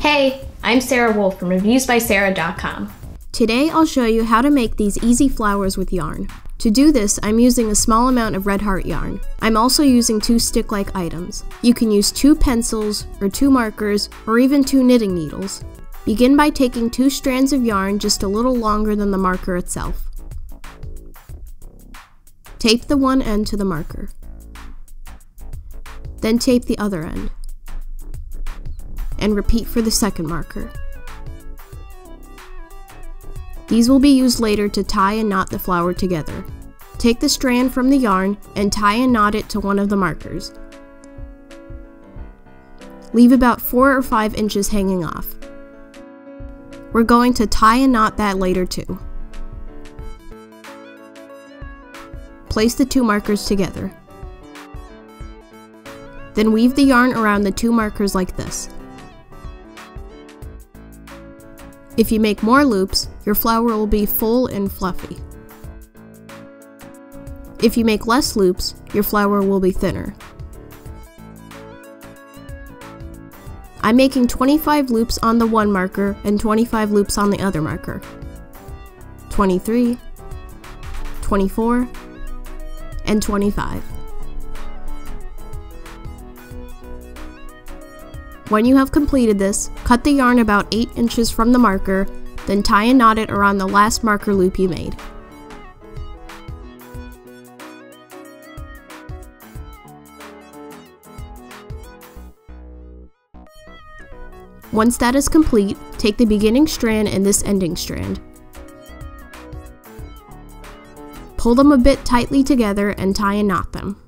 Hey, I'm Sarah Wolf from reviewsbysarah.com. Today I'll show you how to make these easy flowers with yarn. To do this, I'm using a small amount of red heart yarn. I'm also using 2 stick-like items. You can use 2 pencils, or 2 markers, or even 2 knitting needles. Begin by taking 2 strands of yarn just a little longer than the marker itself. Tape the one end to the marker. Then tape the other end. And repeat for the second marker. These will be used later to tie and knot the flower together. Take the strand from the yarn and tie and knot it to one of the markers. Leave about 4 or 5 inches hanging off. We're going to tie and knot that later too. Place the 2 markers together. Then weave the yarn around the 2 markers like this. If you make more loops, your flower will be full and fluffy. If you make less loops, your flower will be thinner. I'm making 25 loops on the one marker and 25 loops on the other marker. 23, 24, and 25. When you have completed this, cut the yarn about 8 inches from the marker, then tie and knot it around the last marker loop you made. Once that is complete, take the beginning strand and this ending strand. Pull them a bit tightly together and tie and knot them.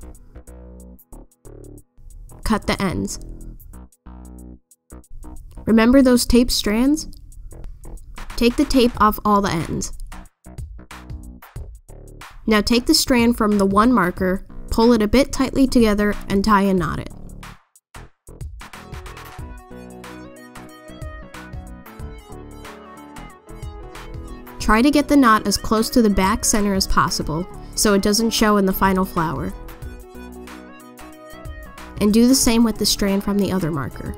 Cut the ends. Remember those taped strands? Take the tape off all the ends. Now take the strand from the one marker, pull it a bit tightly together, and tie and knot it. Try to get the knot as close to the back center as possible, so it doesn't show in the final flower. And do the same with the strand from the other marker.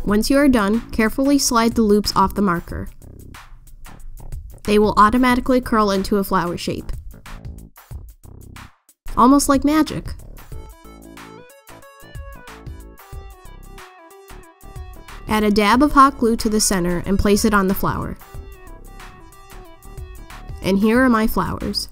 Once you are done, carefully slide the loops off the marker. They will automatically curl into a flower shape. Almost like magic. Add a dab of hot glue to the center and place it on the flower. And here are my flowers.